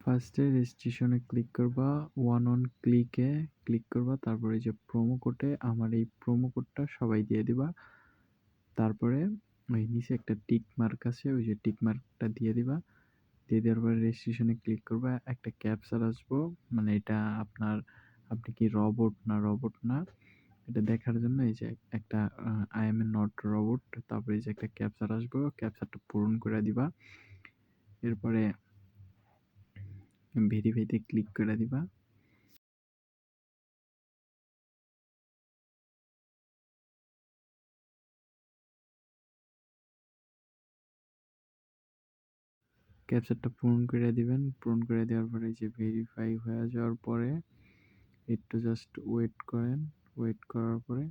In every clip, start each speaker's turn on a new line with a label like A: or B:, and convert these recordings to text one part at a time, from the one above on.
A: ফার্স্টে রেজিস্ট্রেশনে ক্লিক করবা, one on ক্লিকে click করবা, তারপরে এই যে প্রোমো কোডে আমার এই প্রোমো কোডটা সবাই দিয়ে দিবা। তারপরে ওই নিচে একটা টিক মার্ক আছে, ওই যে টিক মার্কটা দিয়ে দিবা। দিয়ে দেওয়ার পরে রেজিস্ট্রেশনে ক্লিক করবা, একটা ক্যাপচার আসবো, মানে এটা আপনার, আপনি কি রবট না এটা দেখার জন্য এই যে একটা I M A not robot, তারপরে এই যে একটা ক্যাপচার আসবো, ক্যাপচারটা পূরণ করে দিবা। এরপরে ভেরিফাইতে ক্লিক করে দিবা। ক্যাপচারটা পূরণ করে দিবেন। পূরণ করে দেওয়ার পরে এই যে ভেরিফাই হয়ে যাওয়ার পরে একটু জাস্ট ওয়েট করেন। ওয়েট করার পরে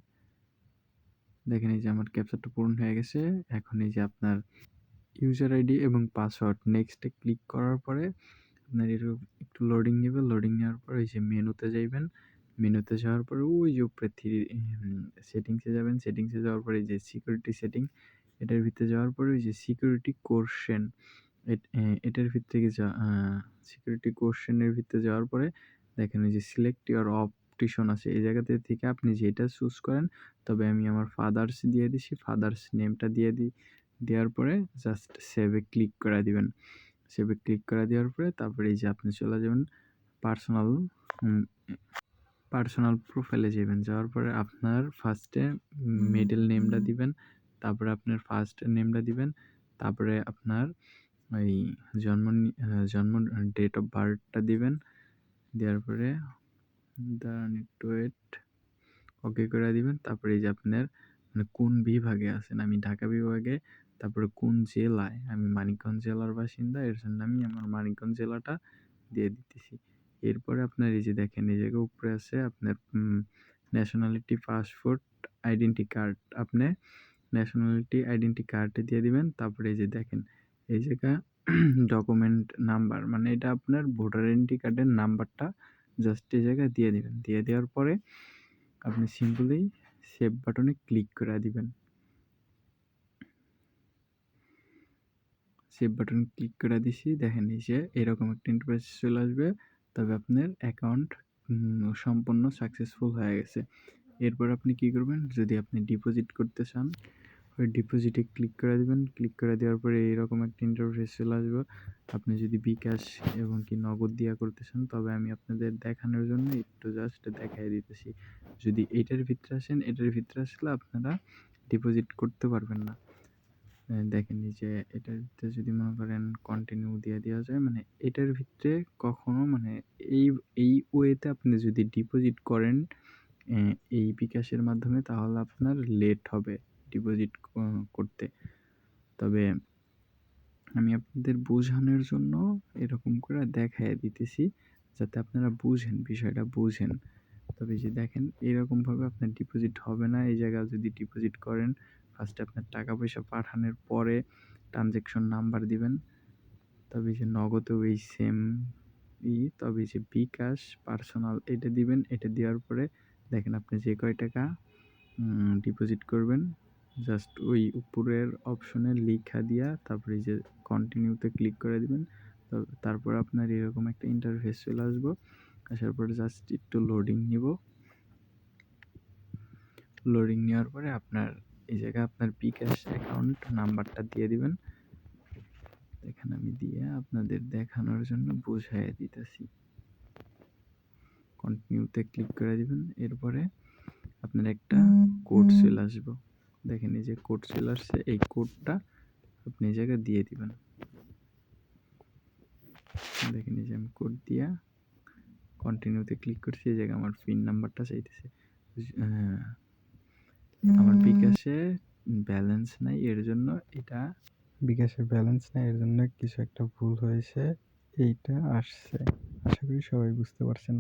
A: দেখেন এই যে আমার ক্যাপচারটা পূরণ হয়ে গেছে। এখন এই যে আপনার ইউজার আইডি এবং পাসওয়ার্ড নেক্সটে ক্লিক করার পরে আপনার এরকম একটু লোডিং নেবে। লোডিং নেওয়ার পরে এই যে মেনুতে যাইবেন। মেনুতে যাওয়ার পরে ওই যে উপরে সেটিংসে যাবেন। সেটিংসে যাওয়ার পরে এই যে সিকিউরিটি সেটিং, এটার ভিতরে যাওয়ার পরে ওই যে সিকিউরিটি কোশ্চেন, এটার ভিতরে সিকিউরিটি কোশ্চেনের ভিতরে যাওয়ার পরে দেখেন ওই যে সিলেক্ট ইওর অপটিশন আছে, এই জায়গাতে থেকে আপনি যেটা চুজ করেন। তবে আমি আমার ফাদার্স দিয়ে দিছি, ফাদার্স নেমটা দিয়ে দিই। দেওয়ার পরে জাস্ট সেভে ক্লিক করে দিবেন। সেভে ক্লিক করে দেওয়ার পরে তারপরে এই যে আপনি চলে যাবেন পার্সোনাল প্রোফাইলে যাবেন। যাওয়ার পরে আপনার ফার্স্টে মিডল নেমটা দিবেন, তারপরে আপনার ফার্স্ট নেমটা দিবেন, তারপরে আপনার ওই জন্ম ডেট অফ বার্থটা দিবেন। দেওয়ার পরে দাঁড়ান একটু ওয়েট, ওকে করে দিবেন। তারপরে এই যে আপনার মানে কোন বিভাগে আছেন, আমি ঢাকা বিভাগে। তারপরে কোন জেলায়, আমি মানিকগঞ্জ জেলার বাসিন্দা, এর জন্য আমি আমার মানিকগঞ্জ জেলাটা দিয়ে দিতেছি। এরপরে আপনার এই যে দেখেন এই জায়গায় উপরে আছে আপনার ন্যাশনালিটি পাসপোর্ট আইডেন্টি কার্ড, আপনি ন্যাশনালিটি আইডেন্টি কার্ডে দিয়ে দিবেন। তারপরে এই যে দেখেন এই জায়গা ডকুমেন্ট নাম্বার, মানে এটা আপনার ভোটার আইডেন্টি কার্ডের নাম্বারটা জাস্ট এই জায়গায় দিয়ে দিবেন। দিয়ে দেওয়ার পরে আপনি সিম্পলি সেভ বাটনে ক্লিক করে দিবেন। সেভ বাটনে ক্লিক করে দিছি, দেখেন এই যে এরকম একটা ইন্টারফেস চলে আসবে। তবে আপনার অ্যাকাউন্ট সম্পূর্ণ সাকসেসফুল হয়ে গেছে। এরপর আপনি কি করবেন, যদি আপনি ডিপোজিট করতে চান ওই ডিপোজিটে ক্লিক করে দিবেন। ক্লিক করে দেওয়ার পরে এরকম একটা ইন্টারফেস চলে আসবে। আপনি যদি বিকাশ এবং কি নগদ দিয়া করতে চান, তবে আমি আপনাদের দেখানোর জন্য একটু জাস্ট দেখাই দিতেছি। যদি এটার ভিতরে আসেন, এটার ভিতরে আসলে আপনারা ডিপোজিট করতে পারবেন না। দেখেন এই যে এটার ভিতরে যদি মনে করেন কন্টিনিউ দিয়ে দেওয়া যায়, মানে এটার ভিতরে কখনো মানে এই ওয়েতে আপনি যদি ডিপোজিট করেন এই বিকাশের মাধ্যমে, তাহলে আপনার লেট হবে ডিপোজিট করতে। তবে আমি আপনাদের বোঝানোর জন্য এরকম করে দেখায় দিতেছি, যাতে আপনারা বুঝেন, বিষয়টা বুঝেন। তবে যে দেখেন এরকমভাবে আপনার ডিপোজিট হবে না। এই জায়গায় যদি ডিপোজিট করেন, ফার্স্টে আপনার টাকা পয়সা পাঠানোর পরে ট্রানজ্যাকশন নাম্বার দিবেন। তবে যে নগদেও এই সেম তবে যে বিকাশ পার্সোনাল এটা দিবেন। এটা দেওয়ার পরে দেখেন আপনি যে কয় টাকা ডিপোজিট করবেন, জাস্ট ওই উপরের অপশনে লিখা দিয়া তারপরে যে কন্টিনিউতে ক্লিক করে দিবেন। তারপর আপনার এরকম একটা ইন্টারফেস চলে আসবো। আসার পরে জাস্ট একটু লোডিং নিব। লোডিং নেওয়ার পরে আপনার এই জায়গায় আপনার বিকাশ অ্যাকাউন্ট নাম্বারটা দিয়ে দিবেন। এখানে আমি দিয়ে আপনাদের দেখানোর জন্য বুঝাইয়া দিতেছি। কন্টিনিউতে ক্লিক করে দিবেন। এরপরে আপনার একটা কোড চলে আসবে। দেখেন এই যে কোড চলে আসছে, এই কোডটা আপনি এই জায়গায় দিয়ে দিবেন। দেখেন এই যে আমি কোড দিয়া কন্টিনিউতে ক্লিক করছি। এই জায়গায় আমার পিন নাম্বারটা চাইতেছে। আমার বিকাশে ব্যালেন্স নাই, এর জন্য এটা বিকাশের ব্যালেন্স নাই, এর জন্য কিছু একটা ভুল হয়েছে, এইটা আসছে। আশা করি সবাই বুঝতে পারছেন।